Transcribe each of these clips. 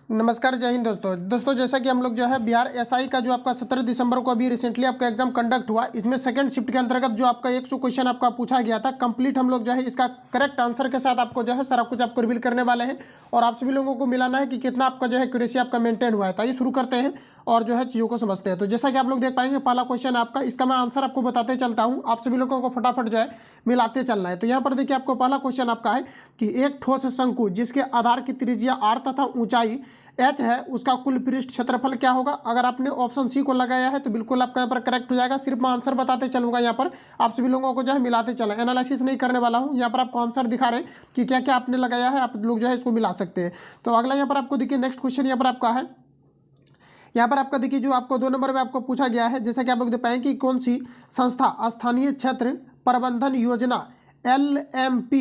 नमस्कार, जय हिंद दोस्तों जैसा कि हम लोग जो है बिहार एसआई का जो आपका 17 दिसंबर को अभी रिसेंटली आपका एग्जाम कंडक्ट हुआ, इसमें सेकंड शिफ्ट के अंतर्गत जो आपका 100 क्वेश्चन आपका पूछा गया था कंप्लीट, हम लोग जो है इसका करेक्ट आंसर के साथ आपको जो है सारा कुछ आपको रिवील करने वाले हैं और आप सभी लोगों को मिलाना है कि कितना आपका जो है एक्यूरेसी आपका मेंटेन हुआ है। तो आइए शुरू करते हैं और जो है चीज़ों को समझते हैं। तो जैसा कि आप लोग देख पाएंगे पहला क्वेश्चन आपका, इसका मैं आंसर आपको बताते चलता हूँ, आप सभी लोगों को फटाफट जो है मिलाते चलना है। तो यहाँ पर देखिए आपको पहला क्वेश्चन आपका है कि एक ठोस शंकु जिसके आधार की त्रिज्या r तथा ऊंचाई h है, उसका कुल पृष्ठ क्षेत्रफल क्या होगा। अगर आपने ऑप्शन सी को लगाया है तो बिल्कुल आपका यहाँ पर करेक्ट हो जाएगा। सिर्फ मैं आंसर बताते चलूंगा, यहाँ पर आप सभी लोगों को जो है मिलाते चला, एनालिसिस नहीं करने वाला हूँ। यहाँ पर आपको आंसर दिखा रहे हैं कि क्या क्या आपने लगाया है, आप लोग जो है इसको मिला सकते हैं। तो अगला यहाँ पर आपको देखिए नेक्स्ट क्वेश्चन यहाँ पर आपका है, यहाँ पर आपका देखिए जो आपको 2 नंबर में आपको पूछा गया है, जैसा कि आप लोग देख पाएंगे कि कौन सी संस्था स्थानीय क्षेत्र प्रबंधन योजना LAMP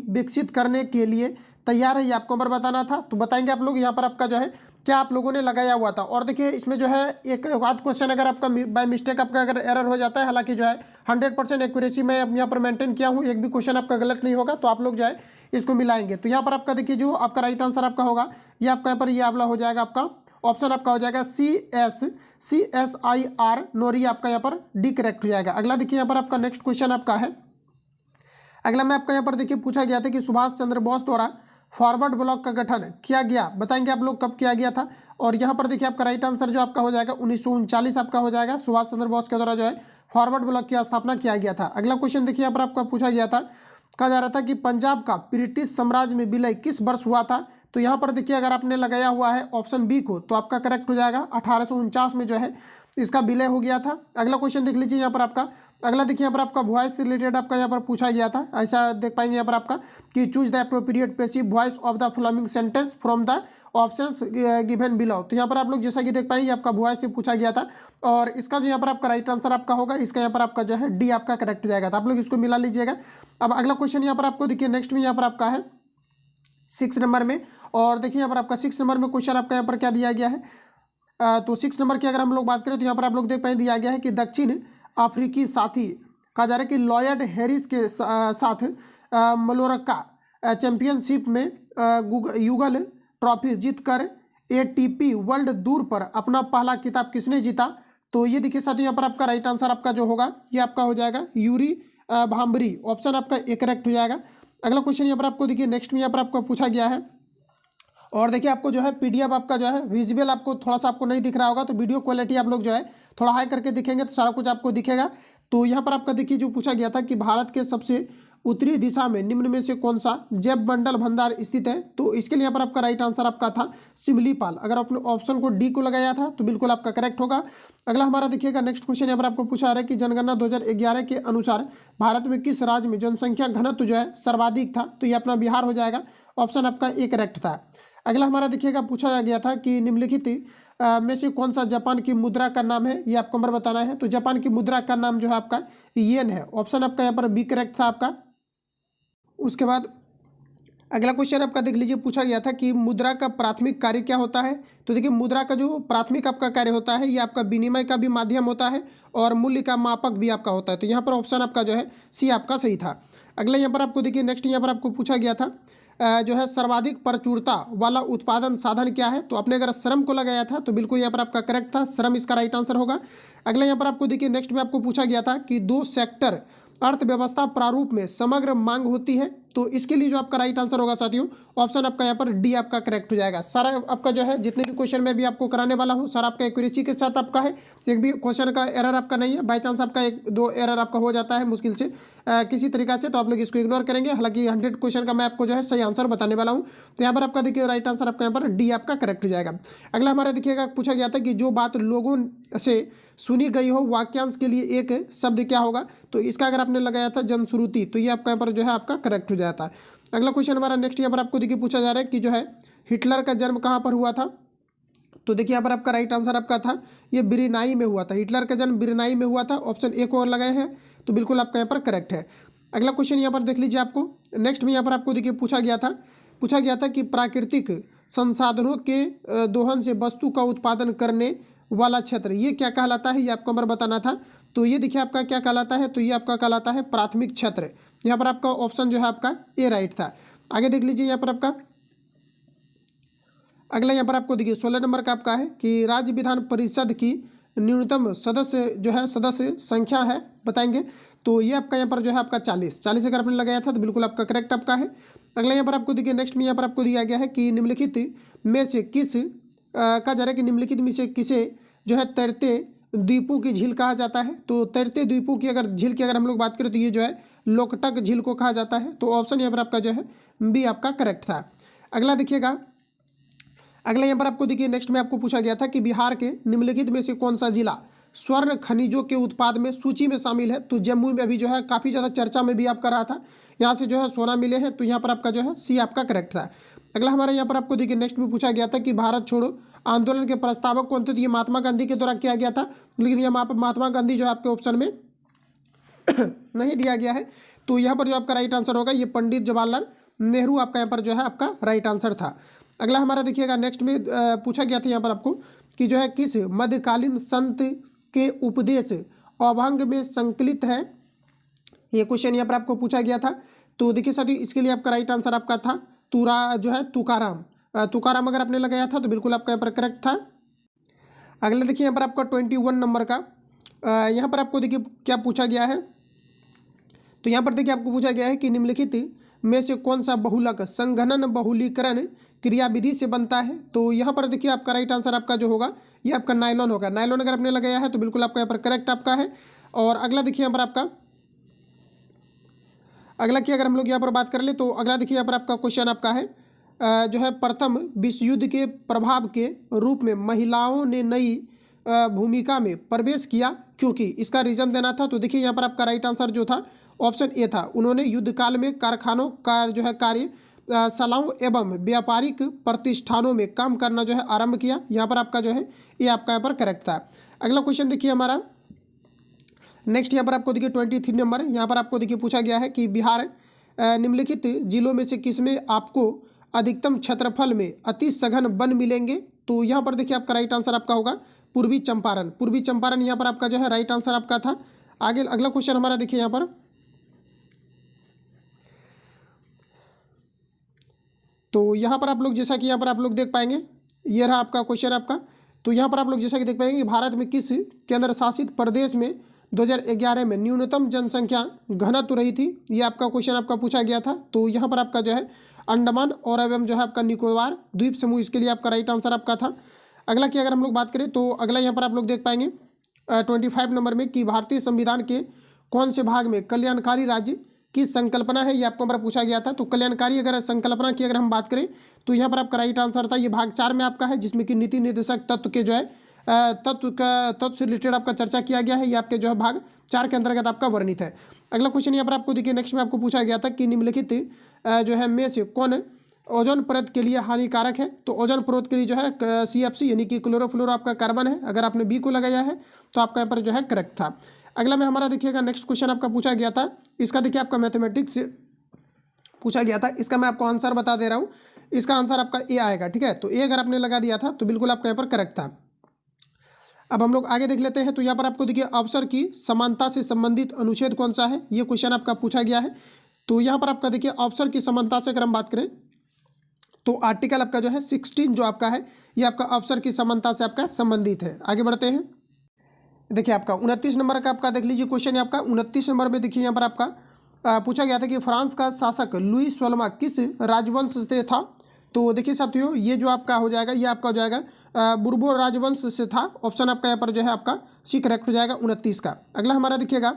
विकसित करने के लिए तैयार है, ये आपको नंबर बताना था। तो बताएंगे आप लोग यहाँ पर आपका जो है क्या आप लोगों ने लगाया हुआ था। और देखिए इसमें जो है एक आध क्वेश्चन अगर आपका बाय मिस्टेक आपका अगर एरर हो जाता है, हालांकि जो है 100% एक्यूरेसी में यहाँ पर मेंटेन किया हूँ, एक भी क्वेश्चन आपका गलत नहीं होगा, तो आप लोग जो है इसको मिलाएंगे। तो यहाँ पर आपका देखिए जो आपका राइट आंसर आपका होगा ये आपका यहाँ पर ये वाला हो जाएगा, आपका ऑप्शन आपका हो जाएगा CSIR नोरी, आपका यहाँ पर डी करेक्ट हो जाएगा। अगला देखिए यहाँ पर आपका नेक्स्ट क्वेश्चन आपका है, अगला में आपका यहाँ पर देखिए पूछा गया था कि सुभाष चंद्र बोस द्वारा फॉरवर्ड ब्लॉक का गठन किया गया, बताएंगे आप लोग कब किया गया था। और यहाँ पर देखिए आपका राइट आंसर जो आपका हो जाएगा 1939 आपका हो जाएगा, सुभाष चंद्र बोस के द्वारा जो है फॉरवर्ड ब्लॉक की स्थापना किया गया था। अगला क्वेश्चन देखिए यहाँ पर आपका पूछा गया था, कहा जा रहा था कि पंजाब का ब्रिटिश साम्राज्य में विलय किस वर्ष हुआ था। तो यहाँ पर देखिए अगर आपने लगाया हुआ है ऑप्शन बी को तो आपका करेक्ट हो जाएगा, 1849 में जो है इसका विलय हो गया था। अगला क्वेश्चन देख लीजिए यहाँ पर आपका, अगला देखिए यहाँ पर आपका वॉइस से रिलेटेड आपका यहाँ पर पूछा गया था, ऐसा देख पाएंगे यहाँ पर आपका कि choose the appropriate passive voice of the following sentence from the options given below. तो यहाँ पर आप लोग जैसा कि देख पाएंगे आपका वॉइस से पूछा गया था और इसका जो यहाँ पर आपका राइट आंसर आपका होगा, इसका यहाँ पर आपका जो है डी आपका करेक्ट हो जाएगा। तो आप लोग इसको मिला लीजिएगा। अब अगला क्वेश्चन यहाँ पर आपको देखिए नेक्स्ट में यहाँ पर आपका है 6 नंबर में, और देखिए यहाँ पर आपका 6 नंबर में क्वेश्चन आपका यहाँ पर क्या दिया गया है। तो 6 नंबर की अगर हम लोग बात करें तो यहाँ पर आप लोग देख पाए दिया गया है कि दक्षिण अफ्रीकी साथी कहा जा रहा है कि लॉयड हैरिस के साथ मलोरक्का चैंपियनशिप में युगल ट्रॉफी जीतकर ATP वर्ल्ड दूर पर अपना पहला खिताब किसने जीता। तो ये देखिए साथियों यहाँ पर आपका राइट आंसर आपका जो होगा ये आपका हो जाएगा यूरी भाम्बरी, ऑप्शन आपका ए करेक्ट हो जाएगा। अगला क्वेश्चन यहाँ पर आपको देखिए नेक्स्ट में यहाँ पर आपको पूछा गया है, और देखिए आपको जो है PDF आपका जो है विजुअल आपको थोड़ा सा आपको नहीं दिख रहा होगा, तो वीडियो क्वालिटी आप लोग जो है थोड़ा हाई करके दिखेंगे तो सारा कुछ आपको दिखेगा। तो यहाँ पर आपका देखिए जो पूछा गया था कि भारत के सबसे उत्तरी दिशा में निम्न में से कौन सा जैव मंडल भंडार स्थित है। तो इसके लिए यहाँ पर आपका राइट आंसर आपका था सिमलीपाल। अगर आपने ऑप्शन को डी को लगाया था तो बिल्कुल आपका करेक्ट होगा। अगला हमारा देखिएगा नेक्स्ट क्वेश्चन यहाँ पर आपको पूछा रहा है कि जनगणना 2011 के अनुसार भारत में किस राज्य में जनसंख्या घनत्व जो है सर्वाधिक था। तो ये अपना बिहार हो जाएगा, ऑप्शन आपका ए करेक्ट था। अगला हमारा देखिएगा पूछा गया था कि निम्नलिखित में से कौन सा जापान की मुद्रा का नाम है, ये आपको नंबर बताना है। तो जापान की मुद्रा का नाम जो है आपका येन है, ऑप्शन आपका यहाँ पर बी करेक्ट था आपका। उसके बाद अगला क्वेश्चन आपका देख लीजिए, पूछा गया था कि मुद्रा का प्राथमिक कार्य क्या होता है। तो देखिए मुद्रा का जो प्राथमिक आपका कार्य होता है ये आपका विनिमय का भी माध्यम होता है और मूल्य का मापक भी आपका होता है। तो यहाँ पर ऑप्शन आपका जो है सी आपका सही था। अगला यहाँ पर आपको देखिए नेक्स्ट यहाँ पर आपको पूछा गया था जो है सर्वाधिक प्रचुरता वाला उत्पादन साधन क्या है। तो आपने अगर श्रम को लगाया था तो बिल्कुल यहाँ पर आपका करेक्ट था, श्रम इसका राइट आंसर होगा। अगला यहाँ पर आपको देखिए नेक्स्ट में आपको पूछा गया था कि 2 सेक्टर अर्थव्यवस्था प्रारूप में समग्र मांग होती है। तो इसके लिए जो आपका राइट आंसर होगा साथियों, ऑप्शन आपका यहाँ पर डी आपका करेक्ट हो जाएगा। सारा आपका जो है जितने भी क्वेश्चन मैं भी आपको कराने वाला हूँ सारा आपका एक्यूरेसी के साथ आपका है, एक भी क्वेश्चन का एरर आपका नहीं है। बाई चांस आपका 1-2 एरर आपका हो जाता है मुश्किल से किसी तरीका से, तो आप लोग इसको इग्नोर करेंगे। हालांकि 100 क्वेश्चन का मैं आपको जो है सही आंसर बताने वाला हूँ। तो यहाँ पर आपका देखिए राइट आंसर आपका यहाँ पर डी आपका करेक्ट हो जाएगा। अगला हमारा देखिएगा पूछा गया था कि जो बात लोगों से सुनी गई हो वाक्यांश के लिए एक शब्द क्या होगा। तो इसका अगर आपने लगाया था जनश्रुति तो ये आपका यहाँ पर जो है आपका करेक्ट हो जाता है। अगला क्वेश्चन हमारा नेक्स्ट यहाँ पर आपको देखिए पूछा जा रहा है कि जो है हिटलर का जन्म कहाँ पर हुआ था। तो देखिए यहाँ पर आपका राइट आंसर आपका था ये ब्रुनेई में हुआ था, हिटलर का जन्म ब्रुनेई में हुआ था, ऑप्शन ए को और लगाए हैं तो बिल्कुल आपका यहाँ पर करेक्ट है। अगला क्वेश्चन यहाँ पर देख लीजिए आपको नेक्स्ट में यहाँ पर आपको देखिए पूछा गया था कि प्राकृतिक संसाधनों के दोहन से वस्तु का उत्पादन करने वाला क्षेत्र ये क्या कहलाता है, ये आपको नंबर बताना था। तो ये देखिए आपका क्या कहलाता है, तो ये आपका कहलाता है प्राथमिक क्षेत्र। यहाँ पर आपका ऑप्शन जो है आपका ए राइट था। आगे देख लीजिए यहाँ पर आपका अगला यहाँ पर आपको देखिए 16 नंबर का आपका है कि राज्य विधान परिषद की न्यूनतम सदस्य जो है सदस्य संख्या है बताएंगे। तो ये आपका यहाँ पर जो है आपका 40 अगर आपने लगाया था तो बिल्कुल आपका करेक्ट आपका है। अगला यहाँ पर आपको देखिए नेक्स्ट में यहाँ पर आपको दिया गया है कि निम्नलिखित में से किस कहा जा रहा है कि निम्नलिखित में से किसे जो है तैरते द्वीपों की झील कहा जाता है। तो तैरते द्वीपों की अगर झील की अगर हम लोग बात करें तो ये जो है लोकटक झील को कहा जाता है। तो ऑप्शन यहाँ पर आपका जो है बी आपका करेक्ट था। अगला देखिएगा, अगला यहाँ पर आपको देखिए नेक्स्ट में आपको पूछा गया था कि बिहार के निम्नलिखित में से कौन सा जिला स्वर्ण खनिजों के उत्पाद में सूची में शामिल है। तो जम्मू में अभी जो है काफ़ी ज़्यादा चर्चा में भी आपका रहा था, यहाँ से जो है सोना मिले हैं। तो यहाँ पर आपका जो है सी आपका करेक्ट था। अगला हमारे यहाँ पर आपको देखिए नेक्स्ट में पूछा गया था कि भारत छोड़ो आंदोलन के प्रस्तावक कौन थे। तो ये महात्मा गांधी के द्वारा किया गया था, लेकिन यहाँ पर महात्मा गांधी जो है आपके ऑप्शन में नहीं दिया गया है। तो यहाँ पर जो आपका राइट आंसर होगा ये पंडित जवाहरलाल नेहरू आपका यहाँ पर जो है आपका राइट आंसर था। अगला हमारा देखिएगा नेक्स्ट में पूछा गया था यहाँ पर आपको कि जो है किस मध्यकालीन संत के उपदेश अभंग में संकलित है। ये क्वेश्चन यहाँ पर आपको पूछा गया था। तो देखिए साथियों इसके लिए आपका राइट आंसर आपका था तुकाराम। तुकाराम अगर आपने लगाया था तो बिल्कुल आपका यहाँ पर करेक्ट था। अगला देखिए यहाँ पर आपका 21 नंबर का यहाँ पर आपको देखिए क्या पूछा गया है। तो यहाँ पर देखिए आपको पूछा गया है कि निम्नलिखित में से कौन सा बहुलक संघनन बहुलीकरण क्रियाविधि से बनता है। तो यहाँ पर देखिए आपका राइट आंसर आपका जो होगा ये आपका नायलॉन होगा। नायलॉन अगर आपने लगाया है तो बिल्कुल आपका यहाँ पर करेक्ट आपका है। और अगला देखिए यहाँ पर आपका अगला की अगर हम लोग यहाँ पर बात कर ले तो अगला देखिए यहाँ पर आपका क्वेश्चन आपका है जो है प्रथम विश्व युद्ध के प्रभाव के रूप में महिलाओं ने नई भूमिका में प्रवेश किया क्योंकि इसका रीजन देना था। तो देखिए यहाँ पर आपका राइट आंसर जो था ऑप्शन ए था, उन्होंने युद्ध काल में कारखानों का जो है कार्यशालाओं एवं व्यापारिक प्रतिष्ठानों में काम करना जो है आरंभ किया। यहाँ पर आपका जो है ये आपका यहाँ पर करेक्ट था। अगला क्वेश्चन देखिए हमारा नेक्स्ट यहाँ पर आपको देखिए 23 नंबर यहाँ पर आपको देखिए पूछा गया है कि बिहार निम्नलिखित जिलों में से किसमें आपको अधिकतम क्षेत्रफल में अति सघन वन मिलेंगे। तो यहाँ पर देखिए आपका राइट आंसर आपका होगा पूर्वी चंपारण। पूर्वी चंपारण यहाँ पर आपका जो है राइट आंसर आपका था। आगे अगला क्वेश्चन हमारा देखिए यहाँ पर तो यहाँ पर आप लोग जैसा कि यहाँ पर आप लोग देख पाएंगे ये रहा आपका क्वेश्चन आपका। तो यहाँ पर आप लोग जैसा कि देख पाएंगे कि भारत में किस केंद्र शासित प्रदेश में 2011 में न्यूनतम जनसंख्या घनत्व रही थी। ये आपका क्वेश्चन आपका पूछा गया था। तो यहाँ पर आपका जो है अंडमान और एवं जो है आपका निकोबार द्वीप समूह, इसके लिए आपका राइट आंसर आपका था। अगला की अगर हम लोग बात करें तो अगला यहाँ पर आप लोग देख पाएंगे 25 नंबर में कि भारतीय संविधान के कौन से भाग में कल्याणकारी राज्य की संकल्पना है। ये आपको हमारा पूछा गया था। तो कल्याणकारी अगर संकल्पना की अगर हम बात करें तो यहाँ पर आपका राइट आंसर था ये भाग 4 में आपका है, जिसमें कि नीति निर्देशक तत्व के जो है तत्व से रिलेटेड आपका चर्चा किया गया है। ये आपके जो है भाग 4 के अंतर्गत आपका वर्णित है। अगला क्वेश्चन यहाँ पर आपको देखिए नेक्स्ट में आपको पूछा गया था कि निम्नलिखित जो है में से कौन ओजोन परत के लिए हानिकारक है। तो ओजोन परत के लिए जो है CFC यानी कि क्लोरोफ्लोरो आपका कार्बन है। अगर आपने बी को लगाया है तो आपका यहाँ पर जो है करेक्ट था। अगला में हमारा देखिएगा नेक्स्ट क्वेश्चन आपका पूछा गया था, इसका देखिए आपका मैथमेटिक्स से पूछा गया था। इसका मैं आपको आंसर बता दे रहा हूँ, इसका आंसर आपका ए आएगा। ठीक है, तो ए अगर आपने लगा दिया था तो बिल्कुल आपका यहाँ पर करेक्ट था। अब हम लोग आगे देख लेते हैं। तो यहाँ पर आपको देखिए अवसर की समानता से संबंधित अनुच्छेद कौन सा है, ये क्वेश्चन आपका पूछा गया है। तो यहाँ पर आपका देखिए अवसर की समानता से अगर हम बात करें तो आर्टिकल आपका जो है 16 जो आपका है ये आपका अवसर की समानता से आपका संबंधित है। आगे बढ़ते हैं। देखिए आपका 29 नंबर का आपका देख लीजिए क्वेश्चन है आपका 29 नंबर में। देखिए यहाँ पर आपका पूछा गया था कि फ्रांस का शासक लुई 16वां किस राजवंश से था। तो देखिए साथियों ये जो आपका हो जाएगा ये आपका हो जाएगा बुर्बो राजवंश से था। ऑप्शन आपका यहाँ पर जो है आपका सी करेक्ट हो जाएगा 29 का। अगला हमारा देखिएगा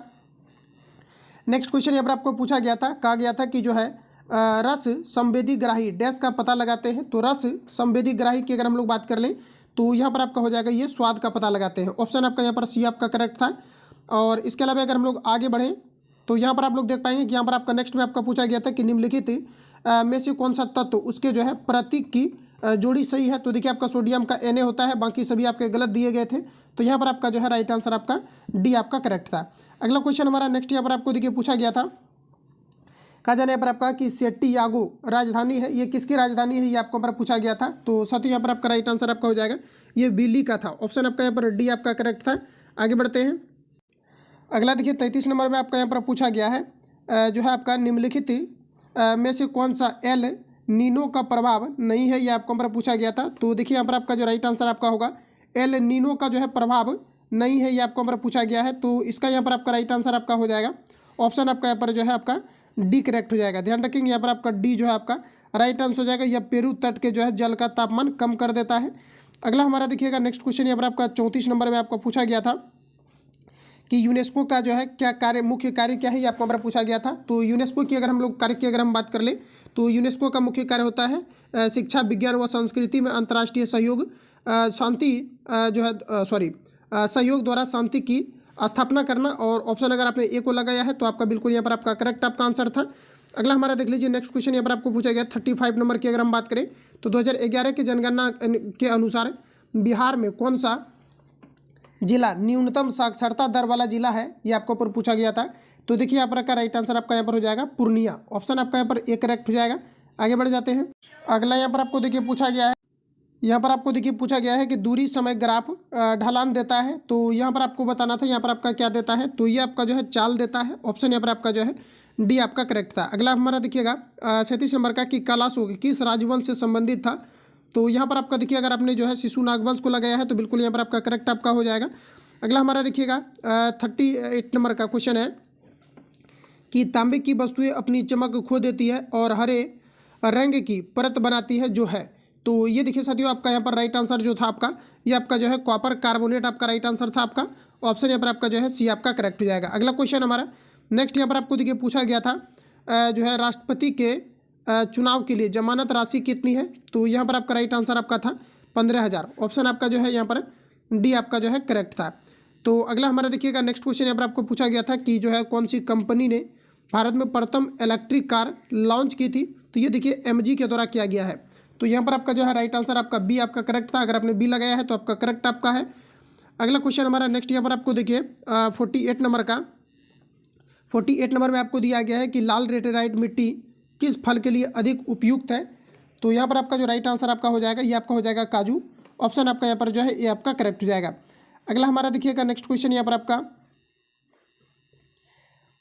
नेक्स्ट क्वेश्चन यहाँ पर आपको पूछा गया था, कहा गया था कि जो है रस संवेदी ग्राही डैश का पता लगाते हैं। तो रस संवेदी ग्राही की अगर हम लोग बात कर लें तो यहाँ पर आपका हो जाएगा ये स्वाद का पता लगाते हैं। ऑप्शन आपका यहाँ पर सी आपका करेक्ट था। और इसके अलावा अगर हम लोग आगे बढ़ें तो यहाँ पर आप लोग देख पाएंगे कि यहाँ पर आपका नेक्स्ट में आपका पूछा गया था कि निम्नलिखित में से कौन सा तत्व उसके जो है प्रतीक की जोड़ी सही है। तो देखिए आपका सोडियम का Na होता है, बाकी सभी आपके गलत दिए गए थे। तो यहाँ पर आपका जो है राइट आंसर आपका डी आपका करेक्ट था। अगला क्वेश्चन हमारा नेक्स्ट यहाँ पर आपको देखिए पूछा गया था, कहा जाने पर आपका कि सेंटियागो राजधानी है, ये किसकी राजधानी है, ये आपको पर पूछा गया था। तो साथ ही यहाँ पर आपका राइट आंसर आपका हो जाएगा ये बिली का था। ऑप्शन आपका यहाँ पर डी आपका करेक्ट था। आगे बढ़ते हैं। अगला देखिए 33 नंबर में आपका यहाँ पर पूछा गया है जो है आपका निम्नलिखित में से कौन सा एल नीनो का प्रभाव नहीं है, ये आपको हमारा पूछा गया था। तो देखिए यहाँ पर आपका जो राइट आंसर आपका होगा एल नीनो का जो है प्रभाव नहीं है, ये आपको हमारा पूछा गया है। तो इसका यहाँ पर आपका राइट आंसर आपका हो जाएगा ऑप्शन आपका यहाँ पर जो है आपका डी करेक्ट हो जाएगा। ध्यान रखेंगे यहाँ पर आपका डी जो है आपका राइट आंसर हो जाएगा। यह पेरू तट के जो है जल का तापमान कम कर देता है। अगला हमारा देखिएगा नेक्स्ट क्वेश्चन यहाँ पर आपका 34 नंबर में आपको पूछा गया था कि यूनेस्को का जो है क्या कार्य, मुख्य कार्य क्या है, ये आपको हमारा पूछा गया था। तो यूनेस्को की अगर हम लोग कार्य की अगर हम बात कर ले तो यूनेस्को का मुख्य कार्य होता है शिक्षा, विज्ञान व संस्कृति में अंतर्राष्ट्रीय सहयोग, शांति जो है सहयोग द्वारा शांति की स्थापना करना। और ऑप्शन अगर आपने ए को लगाया है तो आपका बिल्कुल यहाँ पर आपका करेक्ट आपका आंसर था। अगला हमारा देख लीजिए नेक्स्ट क्वेश्चन यहाँ पर आपको पूछा गया 35 नंबर की अगर हम बात करें तो 2011 की जनगणना के अनुसार बिहार में कौन सा जिला न्यूनतम साक्षरता दर वाला जिला है, ये आपको ऊपर पूछा गया था। तो देखिए यहाँ पर का राइट आंसर आपका यहाँ पर हो जाएगा पूर्णिया। ऑप्शन आपका यहाँ पर ए करेक्ट हो जाएगा। आगे बढ़ जाते हैं। अगला यहाँ पर आपको देखिए पूछा गया है, यहाँ पर आपको देखिए पूछा गया है कि दूरी समय ग्राफ ढलान देता है। तो यहाँ पर आपको बताना था यहाँ पर आपका क्या देता है, तो ये आपका जो है चाल देता है। ऑप्शन यहाँ पर आपका जो है डी आपका करेक्ट था। अगला हमारा देखिएगा 37 नंबर का कि कालाशोक किस राजवंश से संबंधित था। तो यहाँ पर आपका देखिए अगर आपने जो है शिशु नागवंश को लगाया है तो बिल्कुल यहाँ पर आपका करेक्ट आपका हो जाएगा। अगला हमारा देखिएगा 38 नंबर का क्वेश्चन है कि तांबे की वस्तुएं अपनी चमक खो देती है और हरे रंग की परत बनाती है जो है। तो ये देखिए साथियों आपका यहाँ पर राइट आंसर जो था आपका ये आपका जो है कॉपर कार्बोनेट आपका राइट आंसर था आपका। ऑप्शन यहाँ पर आपका जो है सी आपका करेक्ट हो जाएगा। अगला क्वेश्चन हमारा नेक्स्ट यहाँ पर आपको देखिए पूछा गया था जो है राष्ट्रपति के चुनाव के लिए जमानत राशि कितनी है। तो यहाँ पर आपका राइट आंसर आपका था 15,000। ऑप्शन आपका जो है यहाँ पर डी आपका जो है करेक्ट था। तो अगला हमारा देखिएगा नेक्स्ट क्वेश्चन यहाँ पर आपको पूछा गया था कि जो है कौन सी कंपनी ने भारत में प्रथम इलेक्ट्रिक कार लॉन्च की थी। तो ये देखिए MG के द्वारा किया गया है। तो यहाँ पर आपका जो है राइट आंसर आपका बी आपका करेक्ट था। अगर आपने बी लगाया है तो आपका करेक्ट आपका है। अगला क्वेश्चन हमारा नेक्स्ट यहाँ पर आपको देखिए 48 नंबर में आपको दिया गया है कि लाल लेटेराइट मिट्टी किस फल के लिए अधिक उपयुक्त है। तो यहाँ पर आपका जो राइट आंसर आपका हो जाएगा ये आपका हो जाएगा काजू। ऑप्शन आपका यहाँ पर जो है ये आपका करेक्ट हो जाएगा। अगला हमारा देखिएगा नेक्स्ट क्वेश्चन यहाँ पर आपका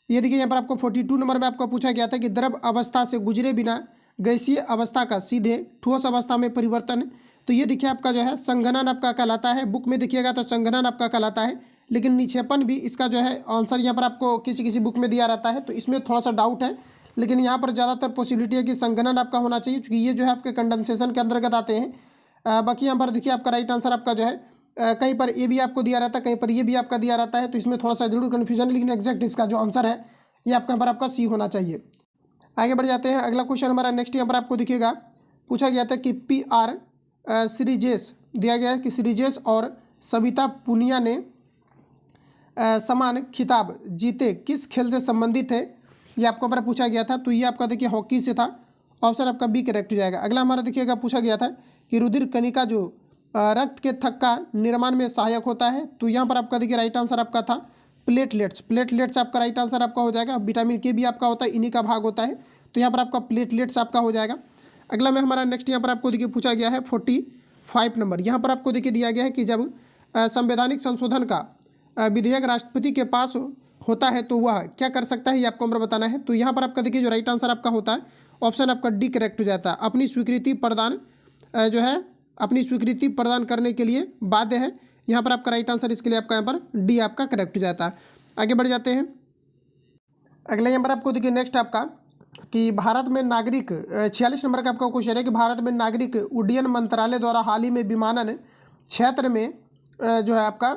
ये देखिए यहाँ पर आपको 42 नंबर में आपको पूछा गया था कि द्रव अवस्था से गुजरे बिना गैसीय अवस्था का सीधे ठोस अवस्था में परिवर्तन। तो ये देखिए आपका जो है संघनन आपका कहलाता है। बुक में देखिएगा तो संघनन आपका कहलाता है, लेकिन निक्षेपण भी इसका जो है आंसर यहाँ पर आपको किसी किसी बुक में दिया रहता है, तो इसमें थोड़ा सा डाउट है। लेकिन यहाँ पर ज़्यादातर पॉसिबिलिटी है कि संघनन आपका होना चाहिए, क्योंकि ये जो है आपके कंडेंसेशन के अंतर्गत आते हैं। बाकी यहाँ पर देखिए आपका राइट आंसर आपका जो है कहीं पर ये भी आपको दिया रहता है, कहीं पर ये भी आपका दिया रहता है, तो इसमें थोड़ा सा जरूर कन्फ्यूजन है। लेकिन एग्जैक्ट इसका जो आंसर है ये आपका यहाँ पर आपका सी होना चाहिए। आगे बढ़ जाते हैं। अगला क्वेश्चन हमारा नेक्स्ट यहाँ पर आपको दिखेगा पूछा गया था कि PR श्रीजेश दिया गया है कि श्रीजेश और सविता पुनिया ने समान खिताब जीते किस खेल से संबंधित है, ये आपको हमारा पूछा गया था। तो ये आपका देखिए हॉकी से था। ऑप्शन आपका बी करेक्ट हो जाएगा। अगला हमारा देखिएगा पूछा गया था कि रुधिर कणिका जो रक्त के थक्का का निर्माण में सहायक होता है। तो यहाँ पर आपका देखिए राइट आंसर आपका था प्लेटलेट्स आपका राइट आंसर आपका हो जाएगा। विटामिन के भी आपका होता है, इन्हीं का भाग होता है। तो यहाँ पर आपका प्लेटलेट्स आपका हो जाएगा। अगला में हमारा नेक्स्ट यहाँ पर आपको देखिए पूछा गया है 45 नंबर। यहाँ पर आपको देखिए दिया गया है कि जब संवैधानिक संशोधन का विधेयक राष्ट्रपति के पास होता है तो वह क्या कर सकता है, ये आपको हमारा बताना है। तो यहाँ पर आपका देखिए जो राइट आंसर आपका होता है ऑप्शन आपका डी करेक्ट हो जाता है। अपनी स्वीकृति प्रदान करने के लिए बाध्य है। यहाँ पर आपका राइट आंसर इसके लिए आपका यहाँ पर डी आपका करेक्ट हो जाता है। आगे बढ़ जाते हैं। अगले यहाँ पर आपको देखिए नेक्स्ट आपका कि भारत में नागरिक 46 नंबर का आपका क्वेश्चन है कि भारत में नागरिक उड्डयन मंत्रालय द्वारा हाल ही में विमानन क्षेत्र में जो है आपका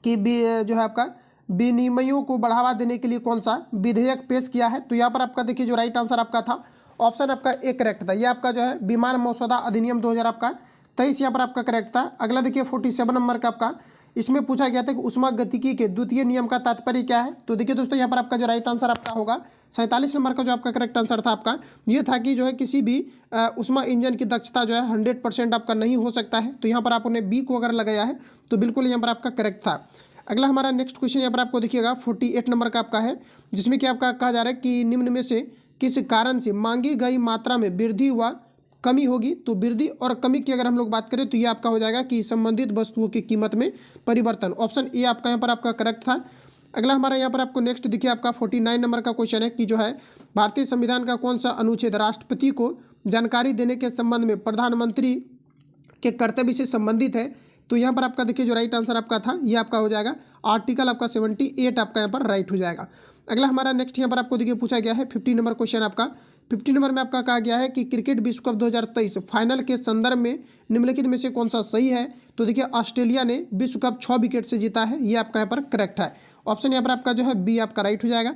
कि जो है आपका विनिमयों को बढ़ावा देने के लिए कौन सा विधेयक पेश किया है। तो यहाँ पर आपका देखिए जो राइट आंसर आपका था ऑप्शन आपका ए करेक्ट था। ये आपका जो है विमान मसौदा अधिनियम 2023 यहाँ पर आपका करेक्ट था। अगला देखिए 47 नंबर का आपका इसमें पूछा गया था कि ऊष्मागतिकी के द्वितीय नियम का तात्पर्य क्या है। तो देखिए दोस्तों यहाँ पर आपका जो राइट आंसर आपका होगा 47 नंबर का जो आपका करेक्ट आंसर था आपका ये था कि जो है किसी भी ऊष्मा इंजन की दक्षता जो है 100% आपका नहीं हो सकता है। तो यहाँ पर आपने बी को अगर लगाया है तो बिल्कुल यहाँ पर आपका करेक्ट था। अगला हमारा नेक्स्ट क्वेश्चन यहाँ पर आपको देखिएगा 48 नंबर का आपका है, जिसमें कि आपका कहा जा रहा है कि निम्न में से किस कारण से मांगी गई मात्रा में वृद्धि व कमी होगी। तो वृद्धि और कमी की अगर हम लोग बात करें तो ये आपका हो जाएगा कि संबंधित वस्तुओं की कीमत में परिवर्तन। ऑप्शन ए आपका यहाँ पर आपका करेक्ट था। अगला हमारा यहाँ पर आपको नेक्स्ट देखिए आपका 49 नंबर का क्वेश्चन है कि जो है भारतीय संविधान का कौन सा अनुच्छेद राष्ट्रपति को जानकारी देने के संबंध में प्रधानमंत्री के कर्तव्य से संबंधित है। तो यहाँ पर आपका देखिए जो राइट आंसर आपका था ये आपका हो जाएगा आर्टिकल आपका 78 आपका यहाँ पर राइट हो जाएगा। अगला हमारा नेक्स्ट यहाँ पर आपको देखिए पूछा गया है 50 नंबर क्वेश्चन आपका। 50 नंबर में आपका कहा गया है कि क्रिकेट विश्व कप 2023 फाइनल के संदर्भ में निम्नलिखित में से कौन सा सही है। तो देखिए ऑस्ट्रेलिया ने विश्व कप 6 विकेट से जीता है, ये आपका यहाँ पर करेक्ट है। ऑप्शन यहाँ पर आपका जो है बी आपका राइट हो जाएगा।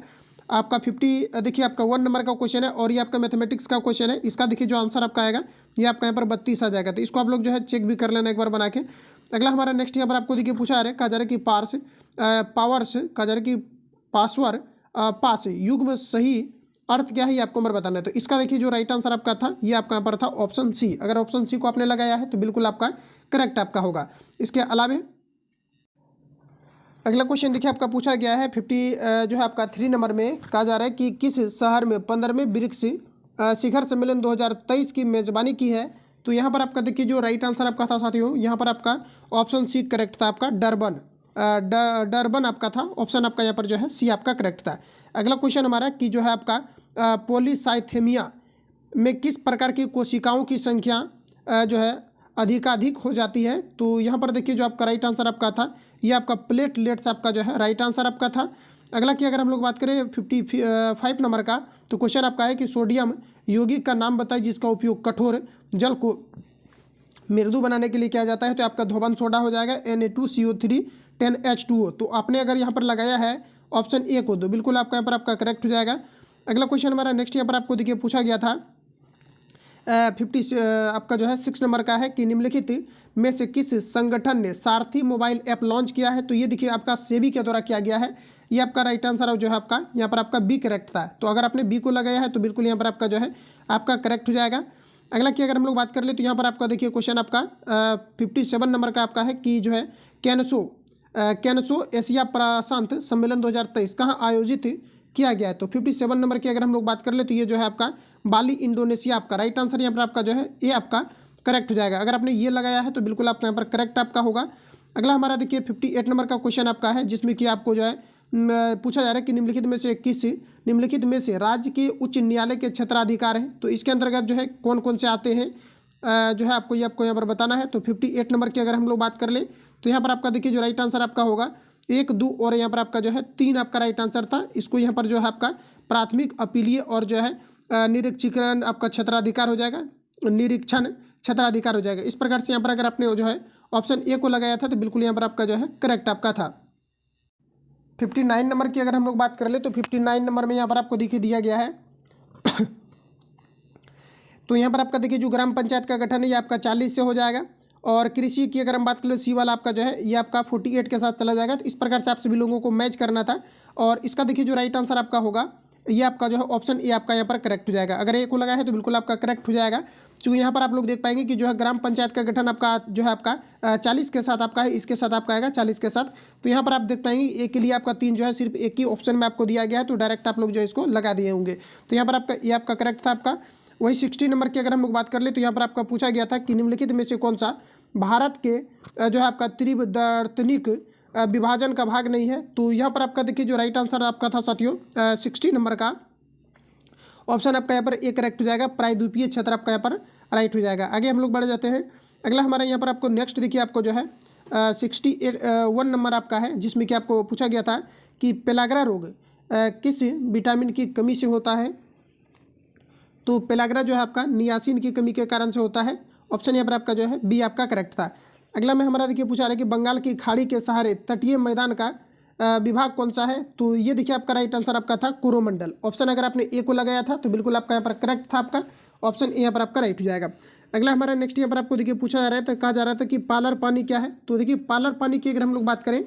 आपका 50 देखिए आपका 1 नंबर का क्वेश्चन है और ये आपका मैथमेटिक्स का क्वेश्चन है। इसका देखिए जो आंसर आपका आएगा ये आपका यहाँ पर 32 आ जाएगा। तो इसको आप लोग जो है चेक भी कर लेना एक बार बना के। अगला हमारा नेक्स्ट यहाँ पर आपको देखिए पूछा है कहा जा रहा है कि पावर्स कहा जा रहा है कि पासवर पास युग्म सही अर्थ क्या है ये आपको नंबर बताना है। तो इसका देखिए जो राइट आंसर आपका था ये आपका यहाँ पर था ऑप्शन सी। अगर ऑप्शन सी को आपने लगाया है तो बिल्कुल आपका करेक्ट आपका होगा। इसके अलावा अगला क्वेश्चन देखिए आपका पूछा गया है 50 जो है आपका 3 नंबर में कहा जा रहा है कि किस शहर में 15वें ब्रिक्स शिखर सम्मेलन 2023 की मेजबानी की है। तो यहाँ पर आपका देखिए जो राइट आंसर आपका था साथियों यहाँ पर आपका ऑप्शन सी करेक्ट था आपका डरबन। डरबन आपका था ऑप्शन आपका यहाँ पर जो है सी आपका करेक्ट था। अगला क्वेश्चन हमारा कि जो है आपका पॉलीसाइथेमिया में किस प्रकार की कोशिकाओं की संख्या जो है अधिकाधिक हो जाती है। तो यहाँ पर देखिए जो आपका राइट आंसर आपका था ये आपका प्लेटलेट्स आपका जो है राइट आंसर आपका था। अगला की अगर हम लोग बात करें 55 नंबर का तो क्वेश्चन आपका है कि सोडियम यौगिक का नाम बताइए जिसका उपयोग कठोर जल को मृदु बनाने के लिए किया जाता है। तो आपका धोबन सोडा हो जाएगा Na2CO3 10H2O। तो आपने अगर यहाँ पर लगाया है ऑप्शन ए को तो बिल्कुल आपका यहाँ पर आपका करेक्ट हो जाएगा। अगला क्वेश्चन हमारा नेक्स्ट यहाँ पर आपको देखिए पूछा गया था 50 आपका जो है 6 नंबर का है कि निम्नलिखित में से किस संगठन ने सारथी मोबाइल ऐप लॉन्च किया है। तो ये देखिए आपका सेबी के द्वारा किया गया है, ये आपका राइट आंसर जो है आपका यहाँ पर आपका बी करेक्ट था। तो अगर आपने बी को लगाया है तो बिल्कुल यहाँ पर आपका जो है आपका करेक्ट हो जाएगा। अगला की अगर हम लोग बात कर ले तो यहाँ पर आपका देखिए क्वेश्चन आपका 57 नंबर का आपका है कि जो है कैनसो एशिया प्रशांत सम्मेलन 2023 कहाँ आयोजित किया गया है। तो 57 नंबर की अगर हम लोग बात कर ले तो ये जो है आपका बाली इंडोनेशिया आपका राइट आंसर यहाँ पर आपका जो है ये आपका करेक्ट हो जाएगा। अगर आपने ये लगाया है तो बिल्कुल आपका यहाँ पर करेक्ट आपका होगा। अगला हमारा देखिए 58 नंबर का क्वेश्चन आपका है जिसमें कि आपको जो है पूछा जा रहा है कि निम्नलिखित में से राज्य के उच्च न्यायालय के क्षेत्राधिकार हैं। तो इसके अंतर्गत जो है कौन कौन से आते हैं जो है आपको यहाँ पर बताना है। तो 58 नंबर की अगर हम लोग बात कर ले तो यहाँ पर आपका देखिए जो राइट आंसर आपका होगा 1, 2 और यहाँ पर आपका जो है 3 आपका राइट आंसर था। इसको यहाँ पर जो है आपका प्राथमिक अपीलीय और जो है निरीक्षण आपका क्षेत्राधिकार हो जाएगा, निरीक्षण क्षेत्राधिकार हो जाएगा। इस प्रकार से यहाँ पर अगर आपने जो है ऑप्शन ए को लगाया था तो बिल्कुल यहाँ पर आपका जो है करेक्ट आपका था। 59 नंबर की अगर हम लोग बात कर ले तो 59 नंबर में यहाँ पर आपको देखिए दिया गया है तो यहाँ पर आपका देखिए जो ग्राम पंचायत का गठन है ये आपका 40 से हो जाएगा। और कृषि की अगर हम बात करें सी वाला आपका जो है ये आपका 48 के साथ चला जाएगा। तो इस प्रकार से आप सभी लोगों को मैच करना था और इसका देखिए जो राइट आंसर आपका होगा ये आपका जो है ऑप्शन ए आपका यहाँ पर करेक्ट हो जाएगा। अगर ए को लगा है तो बिल्कुल आपका करेक्ट हो जाएगा क्योंकि यहाँ पर आप लोग देख पाएंगे कि जो है ग्राम पंचायत का गठन आपका जो है आपका 40 के साथ आपका है, इसके साथ आपका आएगा 40 के साथ। तो यहाँ पर आप देख पाएंगे ए के लिए आपका 3 जो है सिर्फ एक ही ऑप्शन में आपको दिया गया है तो डायरेक्ट आप लोग जो है इसको लगा दिए होंगे। तो यहाँ पर आपका ये आपका करेक्ट था आपका। वही 60 नंबर की अगर हम लोग बात कर ले तो यहाँ पर आपका पूछा गया था कि निम्नलिखित में से कौन सा भारत के जो है आपका त्रिवदार्तनिक विभाजन का भाग नहीं है। तो यहाँ पर आपका देखिए जो राइट आंसर आपका था साथियों 60 नंबर का ऑप्शन आपका यहाँ पर ए करेक्ट हो जाएगा, प्रायद्वीपीय क्षेत्र आपका यहाँ पर राइट हो जाएगा। आगे हम लोग बढ़ जाते हैं। अगला हमारा यहाँ पर आपको नेक्स्ट देखिए आपको जो है 61 नंबर आपका है जिसमें कि आपको पूछा गया था कि पेलाग्रा रोग किस विटामिन की कमी से होता है। तो पेलाग्रा जो है आपका नियासिन की कमी के कारण से होता है। ऑप्शन यहाँ पर आपका जो है बी आपका करेक्ट था। अगला में हमारा देखिए पूछा रहा है कि बंगाल की खाड़ी के सहारे तटीय मैदान का विभाग कौन सा है। तो ये देखिए आपका राइट आंसर आपका था कोरोमंडल। ऑप्शन अगर आपने ए को लगाया था तो बिल्कुल आपका यहाँ पर करेक्ट था आपका ऑप्शन ए यहाँ पर आपका राइट हो जाएगा। अगला हमारा नेक्स्ट यहाँ पर आपको देखिए पूछा जा रहा है तो कहा जा रहा था कि पालर पानी क्या है। तो देखिए पालर पानी की अगर हम लोग बात करें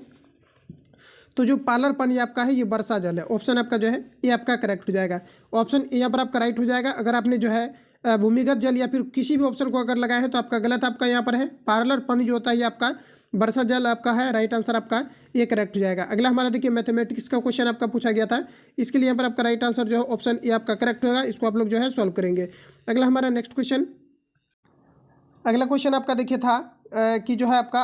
तो जो पालर पानी आपका है ये वर्षा जल है। ऑप्शन आपका जो है ये आपका करेक्ट हो जाएगा। ऑप्शन ए यहाँ पर आपका राइट हो जाएगा। अगर आपने जो है भूमिगत जल या फिर किसी भी ऑप्शन को अगर लगाया है तो आपका गलत आपका यहाँ पर है। पार्लर पानी जो होता है ये आपका वर्षा जल आपका है, राइट आंसर आपका ये करेक्ट हो जाएगा। अगला हमारा देखिए मैथमेटिक्स का क्वेश्चन आपका पूछा गया था, इसके लिए यहाँ पर आपका राइट आंसर जो है ऑप्शन ए आपका करेक्ट होगा। इसको आप लोग जो है सॉल्व करेंगे। अगला हमारा नेक्स्ट क्वेश्चन, अगला क्वेश्चन आपका देखिए था कि जो है आपका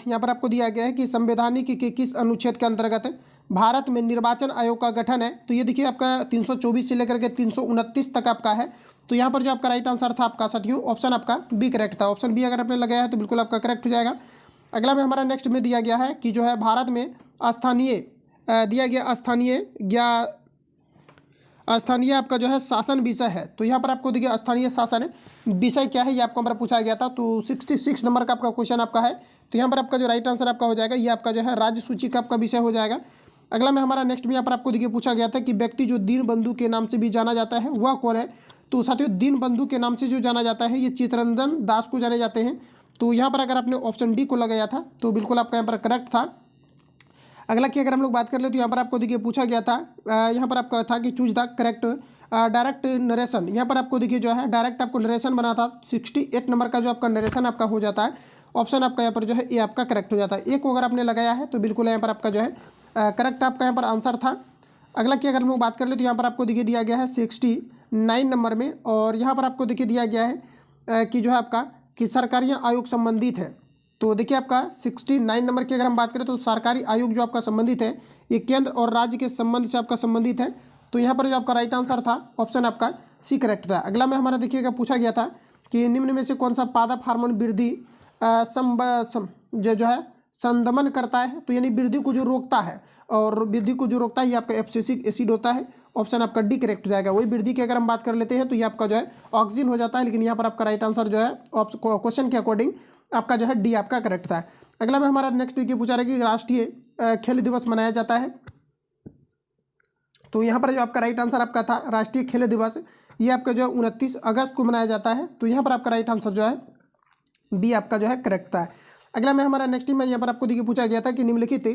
यहाँ पर आपको दिया गया है कि संवैधानिक के किस अनुच्छेद के अंतर्गत भारत में निर्वाचन आयोग का गठन है। तो ये देखिए आपका 324 से लेकर के 329 तक आपका है। तो यहाँ पर जो आपका राइट आंसर था आपका साथियों ऑप्शन आपका बी करेक्ट था। ऑप्शन बी अगर आपने लगाया है तो बिल्कुल आपका करेक्ट हो जाएगा। अगला में हमारा नेक्स्ट में दिया गया है कि जो है भारत में दिया गया स्थानीय आपका जो है शासन विषय है। तो यहाँ पर आपको देखिए स्थानीय शासन विषय क्या है ये आपको हमारा पूछा गया था। तो 66 नंबर का आपका क्वेश्चन आपका है। तो यहाँ पर आपका जो राइट आंसर आपका हो जाएगा ये आपका जो है राज्य सूची का आपका विषय हो जाएगा। अगला में हमारा नेक्स्ट में यहाँ पर आपको देखिए पूछा गया था कि व्यक्ति जो दीनबंधु के नाम से भी जाना जाता है वह कौन है। तो साथियों दीनबंधु के नाम से जो जाना जाता है ये चित्तरंजन दास को जाने जाते हैं। तो यहाँ पर अगर आपने ऑप्शन डी को लगाया था तो बिल्कुल आपका यहाँ पर करेक्ट था। अगला की अगर हम लोग बात कर ले तो यहाँ पर आपको देखिए पूछा गया था, यहाँ पर आपका था कि choose the correct direct narration. यहाँ पर आपको देखिए जो है डायरेक्ट आपको नरेशन बना था। 68 नंबर का जो आपका नरेशन आपका हो जाता है। ऑप्शन आपका यहाँ पर जो है ये आपका करेक्ट हो जाता है। एक को अगर आपने लगाया है तो बिल्कुल यहाँ पर आपका जो है करेक्ट आपका यहाँ पर आंसर था। अगला की अगर हम लोग बात कर ले तो यहाँ पर आपको देखिए दिया गया है 69 नंबर में, और यहाँ पर आपको देखिए दिया गया है कि जो है आपका कि सरकारी आयोग संबंधित है। तो देखिए आपका 69 नंबर की अगर हम बात करें तो सरकारी आयोग जो आपका संबंधित है ये केंद्र और राज्य के संबंध से आपका संबंधित है। तो यहाँ पर जो आपका राइट आंसर था ऑप्शन आपका सी करेक्ट था। अगला में हमारा देखिएगा पूछा गया था कि निम्न में से कौन सा पादप हार्मोन वृद्धि जो है संदमन करता है। तो यानी वृद्धि को जो रोकता है, और वृद्धि को जो रोकता है ये आपका एब्सिसिक एसिड होता है। ऑप्शन आपका डी करेक्ट हो जाएगा। वही वृद्धि की अगर हम बात कर लेते हैं तो ये आपका जो है ऑक्सीजन हो जाता है, लेकिन यहाँ पर आपका राइट आंसर जो है क्वेश्चन के अकॉर्डिंग आपका जो है डी आपका करेक्ट था। अगला में हमारा नेक्स्ट ये पूछा रहा है कि राष्ट्रीय खेल दिवस मनाया जाता है। तो यहाँ पर जो आपका राइट आंसर आपका था राष्ट्रीय खेल दिवस ये आपका जो है 29 अगस्त को मनाया जाता है। तो यहाँ पर आपका राइट आंसर जो है बी आपका जो है करेक्ट था। अगला में हमारा नेक्स्ट में यहाँ पर आपको देखिए पूछा गया था कि निम्नलिखित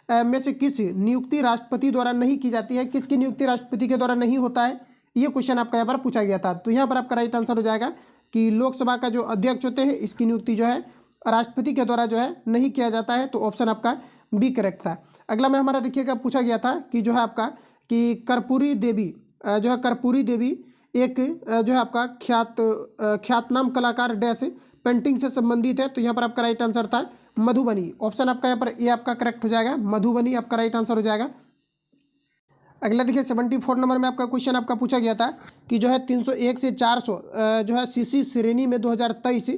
में से किस नियुक्ति राष्ट्रपति द्वारा नहीं की जाती है, किसकी नियुक्ति राष्ट्रपति के द्वारा नहीं होता है, ये क्वेश्चन आपका यहाँ पर पूछा गया था। तो यहाँ पर आपका राइट आंसर हो जाएगा कि लोकसभा का जो अध्यक्ष होते हैं इसकी नियुक्ति जो है राष्ट्रपति के द्वारा जो है नहीं किया जाता है। तो ऑप्शन आपका बी करेक्ट था। अगला में हमारा देखिएगा पूछा गया था कि जो है आपका कि कर्पूरी देवी एक जो है आपका ख्यातनाम कलाकार डैश पेंटिंग से संबंधित है। तो यहाँ पर आपका राइट आंसर था मधुबनी। ऑप्शन आपका यहाँ पर ए आपका करेक्ट हो जाएगा, मधुबनी आपका राइट आंसर हो जाएगा। अगला देखिए 74 नंबर में आपका क्वेश्चन आपका पूछा गया था कि जो है 301 से 400 जो है सीसी श्रेणी में 2023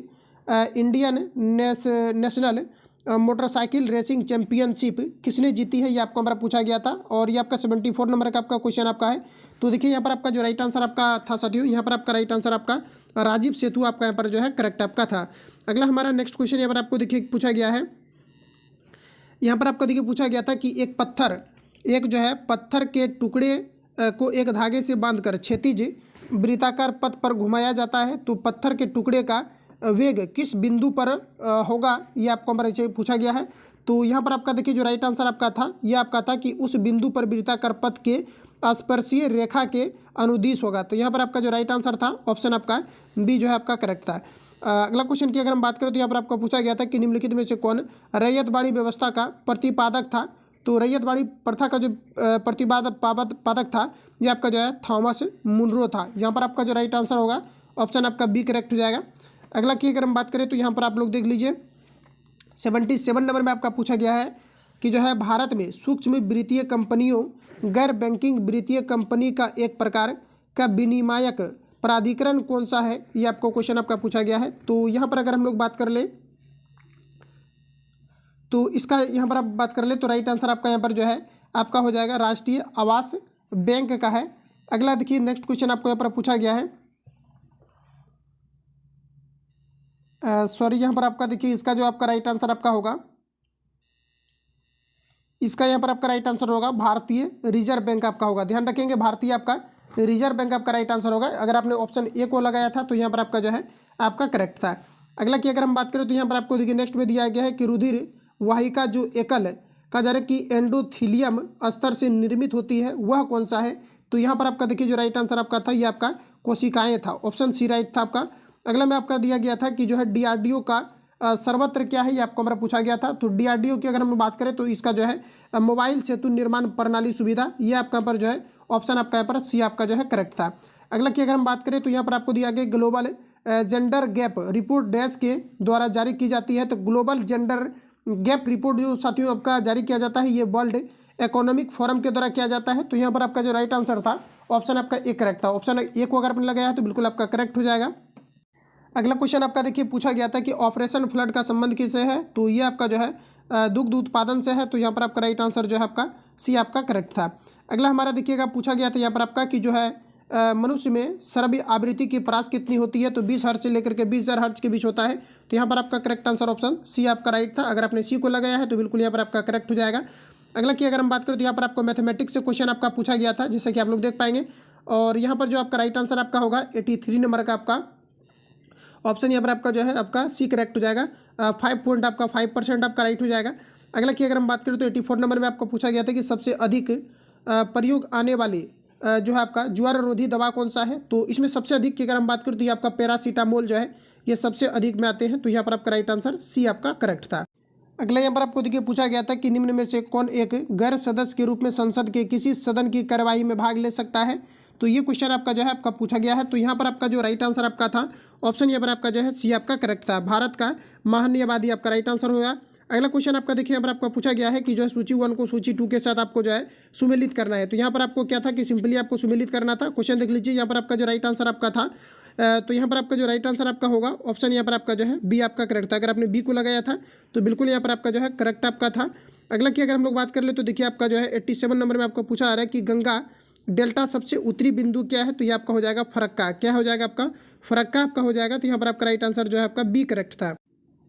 Indian national motorcycle racing championship किसने जीती है, ये आपको हमारा पूछा गया था। और ये आपका 74 नंबर का आपका क्वेश्चन आपका है। तो देखिए यहाँ पर आपका जो राइट आंसर आपका था साथियों, यहाँ पर आपका राइट आंसर आपका राजीव सेतु आपका यहाँ पर जो है करेक्ट आपका था। अगला हमारा नेक्स्ट क्वेश्चन यहाँ पर आपको देखिए पूछा गया है, यहाँ पर आपको देखिए पूछा गया था कि एक जो है पत्थर के टुकड़े को एक धागे से बांधकर क्षैतिज वृत्ताकार पथ पर घुमाया जाता है। तो पत्थर के टुकड़े का वेग किस बिंदु पर होगा, ये आपको हमारे से पूछा गया है। तो यहाँ पर आपका देखिए जो राइट आंसर आपका था ये आपका था कि उस बिंदु पर वृत्ताकार पथ के स्पर्शीय रेखा के अनुदिश होगा। तो यहाँ पर आपका जो राइट आंसर था ऑप्शन आपका बी जो है आपका करेक्ट था। अगला क्वेश्चन की अगर हम बात करें तो यहाँ पर आपको पूछा गया था कि निम्नलिखित में से कौन रैयतवाड़ी व्यवस्था का प्रतिपादक था। तो रैयतवाड़ी प्रथा का जो पादक था ये आपका जो है थॉमस मुनरो था। यहाँ पर आपका जो राइट आंसर होगा ऑप्शन आपका बी करेक्ट हो जाएगा। अगला की अगर हम बात करें तो यहाँ पर आप लोग देख लीजिए 77 नंबर में आपका पूछा गया है कि जो है भारत में सूक्ष्म वित्तीय कंपनियों गैर बैंकिंग वित्तीय कंपनी का एक प्रकार का विनियामक प्राधिकरण कौन सा है, ये आपको क्वेश्चन आपका पूछा गया है। तो यहाँ पर अगर हम लोग बात कर ले तो इसका यहाँ पर आप बात कर ले तो राइट आंसर आपका यहाँ पर जो है आपका हो जाएगा राष्ट्रीय आवास बैंक का है। अगला देखिए नेक्स्ट क्वेश्चन आपको यहाँ पर पूछा गया है, यहाँ पर आपका देखिए इसका जो आपका राइट आंसर आपका होगा, इसका यहाँ पर आपका राइट आंसर होगा भारतीय रिजर्व बैंक आपका होगा। ध्यान रखेंगे भारतीय आपका रिजर्व बैंक आपका राइट आंसर होगा। अगर आपने ऑप्शन ए को लगाया था तो यहाँ पर आपका जो है आपका करेक्ट था। अगला की अगर हम बात करें तो यहाँ पर आपको देखिए नेक्स्ट में दिया गया है कि रुधिर वाहिका जो एकल का जरा कि एंडोथीलियम स्तर से निर्मित होती है वह कौन सा है। तो यहाँ पर आपका देखिए जो राइट आंसर आपका था ये आपका कोशिकाएं था। ऑप्शन सी राइट था आपका। अगला में आपका दिया गया था कि जो है डीआरडीओ का सर्वत्र क्या है, ये आपको हमारा पूछा गया था। तो डीआरडीओ की अगर हम बात करें तो इसका जो है मोबाइल सेतु निर्माण प्रणाली सुविधा, ये आपका पर जो है ऑप्शन आपका यहाँ पर सी आपका जो है करेक्ट था। अगला की अगर हम बात करें तो यहाँ पर आपको दिया गया global gender gap report dash के द्वारा जारी की जाती है। तो ग्लोबल जेंडर गैप रिपोर्ट जो साथियों आपका जारी किया जाता है ये वर्ल्ड इकोनॉमिक फोरम के द्वारा किया जाता है। तो यहाँ पर आपका जो राइट आंसर था ऑप्शन आपका ए करेक्ट था। ऑप्शन ए को अगर आपने लगाया है तो बिल्कुल आपका करेक्ट हो जाएगा। अगला क्वेश्चन आपका देखिए पूछा गया था कि ऑपरेशन फ्लड का संबंध किससे है, तो ये आपका जो है दुग्ध उत्पादन से है। तो यहाँ पर आपका राइट आंसर जो है आपका सी आपका करेक्ट था। अगला हमारा देखिएगा पूछा गया था यहाँ पर आपका कि जो है मनुष्य में श्रव्य आवृत्ति की परास कितनी होती है, तो 20 हर्ट्ज से लेकर के 20,000 हर्ट्ज के बीच होता है। तो यहाँ पर आपका करेक्ट आंसर ऑप्शन सी आपका राइट था। अगर आपने सी को लगाया है तो बिल्कुल यहाँ पर आपका करेक्ट हो जाएगा। अगला की अगर हम बात करें तो यहाँ पर आपको मैथमेटिक्स से क्वेश्चन आपका पूछा गया था, जैसे कि आप लोग देख पाएंगे। और यहाँ पर जो आपका राइट आंसर आपका होगा 83 नंबर का आपका ऑप्शन यहाँ पर आपका जो है आपका सी करेक्ट हो जाएगा। 5% आपका राइट हो जाएगा। अगला की अगर हम बात करें तो 84 नंबर में आपको पूछा गया था कि सबसे अधिक प्रयोग आने वाली जो है आपका ज्वार रोधी दवा कौन सा है, तो इसमें सबसे अधिक की अगर हम बात करें तो ये आपका पैरासीटामोल जो है ये सबसे अधिक में आते हैं। तो यहाँ पर आपका राइट आंसर सी आपका करेक्ट था। अगला यहाँ पर आपको देखिए पूछा गया था कि निम्न में से कौन एक गैर सदस्य के रूप में संसद के किसी सदन की कार्यवाही में भाग ले सकता है, तो ये क्वेश्चन आपका जो है आपका पूछा गया है। तो यहाँ पर आपका जो राइट आंसर आपका था ऑप्शन यहाँ पर आपका जो है सी आपका करेक्ट था। भारत का महान्यवादी आपका राइट आंसर होगा। अगला क्वेश्चन आपका देखिए यहाँ पर आपका पूछा गया है कि जो है सूची 1 को सूची 2 के साथ आपको जो है सुमेलित करना है। तो यहाँ पर आपको क्या था कि सिंपली आपको सुमेलित करना था। क्वेश्चन देख लीजिए, यहाँ पर आपका जो राइट आंसर आपका था तो यहाँ पर आपका जो राइट आंसर आपका होगा ऑप्शन यहाँ पर आपका जो है बी आपका करेक्ट था। अगर आपने बी को लगाया था तो बिल्कुल यहाँ पर आपका जो है करेक्ट आपका था। अगला की अगर हम लोग बात कर ले तो देखिए आपका जो है 87 नंबर में आपको पूछा आ रहा है कि गंगा डेल्टा सबसे उत्तरी बिंदु क्या है, तो ये आपका हो जाएगा फरक्का। क्या हो जाएगा आपका फरक्का आपका हो जाएगा। तो यहाँ पर आपका राइट आंसर जो है आपका बी करेक्ट था।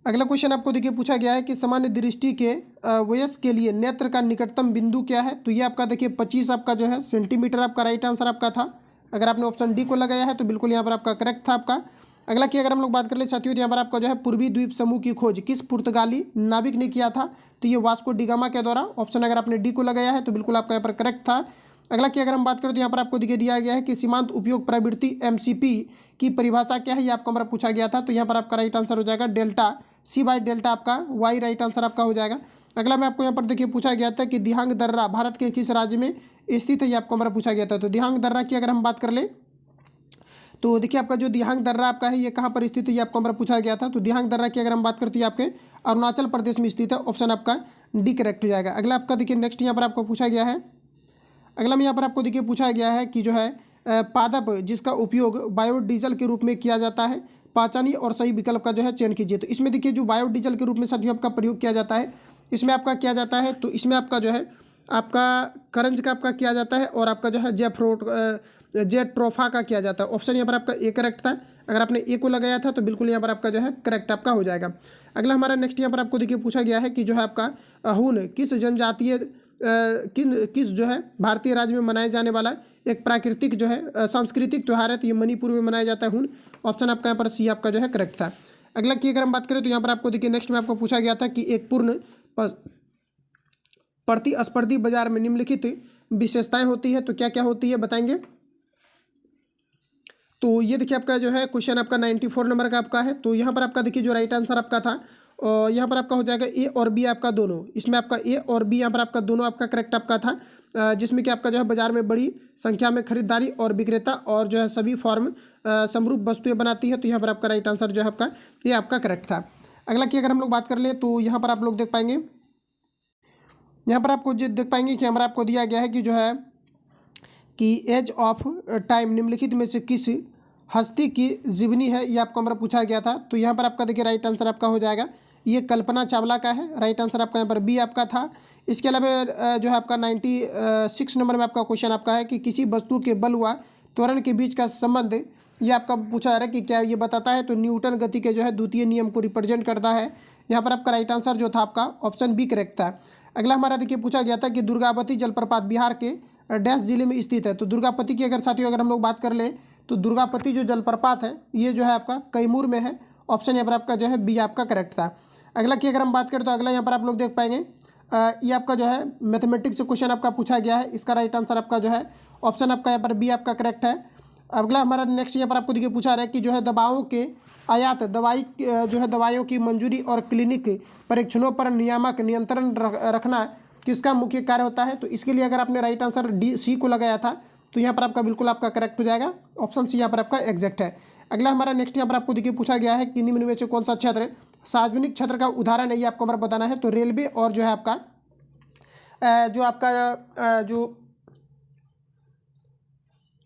अगला क्वेश्चन आपको देखिए पूछा गया है कि सामान्य दृष्टि के वयस्क के लिए नेत्र का निकटतम बिंदु क्या है, तो ये आपका देखिए 25 आपका जो है सेंटीमीटर आपका राइट आंसर आपका था। अगर आपने ऑप्शन डी को लगाया है तो बिल्कुल यहाँ पर आपका करेक्ट था आपका। अगला की अगर हम लोग बात कर ले साथियों, यहाँ पर आपका जो है पूर्वी द्वीप समूह की खोज किस पुर्तगाली नाविक ने किया था, तो ये वास्को डिगामा के द्वारा। ऑप्शन अगर आपने डी को लगाया है तो बिल्कुल आपका यहाँ पर करेक्ट था। अगला की अगर हम बात करें तो यहाँ पर आपको देखिए दिया गया है कि सीमांत उपयोग प्रवृत्ति एमसीपी की परिभाषा क्या है, ये आपको हमारा पूछा गया था। तो यहाँ पर आपका राइट आंसर हो जाएगा डेल्टा सी बाई डेल्टा आपका वाई राइट आंसर आपका हो जाएगा। अगला मैं आपको यहाँ पर देखिए पूछा गया था कि दिहांग दर्रा भारत के किस राज्य में स्थित है, ये आपको हमारा पूछा गया था। तो दिहांग दर्रा की अगर हम बात कर ले तो देखिए आपका जो दिहांग दर्रा आपका है ये कहाँ पर स्थित है, ये आपको हमारा पूछा गया था। तो दिहांग दर्रा की अगर हम बात करते हैं आपके अरुणाचल प्रदेश में स्थित है। ऑप्शन आपका डी करेक्ट हो जाएगा। अगला आपका देखिए नेक्स्ट यहाँ पर आपको पूछा गया है, अगला में यहाँ पर आपको देखिए पूछा गया है कि जो है पादप जिसका उपयोग बायोडीजल के रूप में किया जाता है, पाचनीय और सही विकल्प का जो है चयन कीजिए। तो इसमें देखिए जो बायोडीजल के रूप में साथियों आपका प्रयोग किया जाता है, इसमें आपका किया जाता है तो इसमें आपका जो है आपका करंज का आपका किया जाता है और आपका जो है जेट्रोफा का किया जाता है। ऑप्शन यहाँ पर आपका ए करेक्ट था। अगर आपने ए को लगाया था तो बिल्कुल यहाँ पर आपका जो है करेक्ट आपका हो जाएगा। अगला हमारा नेक्स्ट यहाँ पर आपको देखिए पूछा गया है कि जो है आपका अहून किस जनजातीय किस जो है भारतीय राज्य में मनाया जाने वाला एक प्राकृतिक जो है सांस्कृतिक त्यौहार है, तो ये मणिपुर में मनाया जाता है हून। ऑप्शन आपका यहाँ पर सी आपका जो है करेक्ट था। अगला की अगर हम बात करें तो यहाँ पर आपको देखिए नेक्स्ट में आपको पूछा गया था कि एक पूर्ण प्रतिस्पर्धी बाजार में निम्नलिखित विशेषताएं होती है, तो क्या क्या होती है बताएंगे। तो ये देखिए आपका जो है क्वेश्चन आपका 94 नंबर का आपका है। तो यहाँ पर आपका देखिए जो राइट आंसर आपका था और यहाँ पर आपका हो जाएगा ए और बी आपका दोनों, इसमें आपका ए और बी यहाँ पर आपका दोनों आपका करेक्ट आपका था, जिसमें कि आपका जो है बाजार में बड़ी संख्या में खरीदारी और विक्रेता और जो है सभी फॉर्म समरूप वस्तुएं बनाती है। तो यहाँ पर आपका राइट आंसर जो है आपका ये आपका करेक्ट था। अगला की अगर हम लोग बात कर लें तो यहाँ पर आप लोग देख पाएंगे, यहाँ पर आपको देख पाएंगे कि हमारा आपको दिया गया है कि जो है कि एज ऑफ टाइम निम्नलिखित में से किस हस्ती की जीवनी है, ये आपको हमारा पूछा गया था। तो यहाँ पर आपका देखिए राइट आंसर आपका हो जाएगा ये कल्पना चावला का है। राइट आंसर आपका यहाँ पर बी आपका था। इसके अलावा जो है आपका 96 नंबर में आपका क्वेश्चन आपका है कि किसी वस्तु के बल व त्वरण के बीच का संबंध ये आपका पूछा जा रहा है कि क्या ये बताता है, तो न्यूटन गति के जो है द्वितीय नियम को रिप्रेजेंट करता है। यहाँ पर आपका राइट आंसर जो था आपका ऑप्शन बी करेक्ट था। अगला हमारा देखिए पूछा गया था कि दुर्गावती जलप्रपात बिहार के डैश जिले में स्थित है। तो दुर्गावती की अगर साथियों अगर हम लोग बात कर ले तो दुर्गावती जो जलप्रपात है ये जो है आपका कैमूर में है। ऑप्शन यहाँ पर आपका जो है बी आपका करेक्ट था। अगला की अगर हम बात करें तो अगला यहाँ पर आप लोग देख पाएंगे ये आपका जो है मैथमेटिक्स से क्वेश्चन आपका पूछा गया है। इसका राइट आंसर आपका जो है ऑप्शन आपका यहाँ पर बी आपका करेक्ट है। अगला हमारा नेक्स्ट यहाँ पर आपको देखिए पूछा रहा है कि जो है दवाओं के आयात दवाई जो है दवाइयों की मंजूरी और क्लिनिक परीक्षणों पर नियामक नियंत्रण रखना किसका मुख्य कार्य होता है। तो इसके लिए अगर आपने राइट आंसर डी सी को लगाया था तो यहाँ पर आपका बिल्कुल आपका करेक्ट हो जाएगा। ऑप्शन सी यहाँ पर आपका एग्जैक्ट है। अगला हमारा नेक्स्ट यहाँ पर आपको देखिए पूछा गया है कि निम्न में से कौन सा क्षेत्र सार्वजनिक क्षेत्र का उदाहरण है, ये आपको हमारा बताना है। तो रेलवे और जो है आपका जो आपका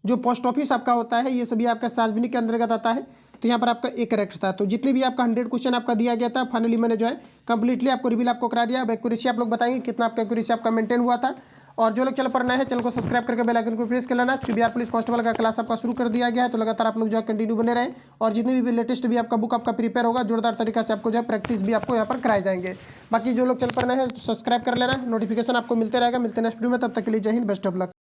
जो पोस्ट ऑफिस आपका होता है, ये सभी आपका सार्वजनिक के अंतर्गत आता है। तो यहाँ पर आपका एक करेक्ट था। तो जितने भी आपका 100 क्वेश्चन आपका दिया गया था, फाइनली मैंने जो है कंप्लीटली आपको रिवील आपको करा दिया। अब एक्यूरेसी आप लोग बताएंगे कितना आपका एक्यूरेसी आपका मेंटेन हुआ था। और जो लोग चैनल पर नए हैं, चैनल को सब्सक्राइब करके बेल आइकन को प्रेस कर लेना, क्योंकि बिहार पुलिस कांस्टेबल का क्लास आपका शुरू कर दिया गया है। तो लगातार आप लोग जो है कंटिन्यू बने रहें, और जितने भी लेटेस्ट भी आपका बुक आपका प्रिपेयर होगा, जोरदार तरीके से आपको जो है प्रैक्टिस भी आपको यहाँ पर कराए जाएंगे। बाकी जो लोग चैनल पर नए हैं तो सब्सक्राइब कर लेना, नोटिफिकेशन आपको मिलते रहेगा। मिलते हैं नेक्स्ट वीडियो में, तब तक के लिए जय हिंद, बेस्ट ऑफ लक।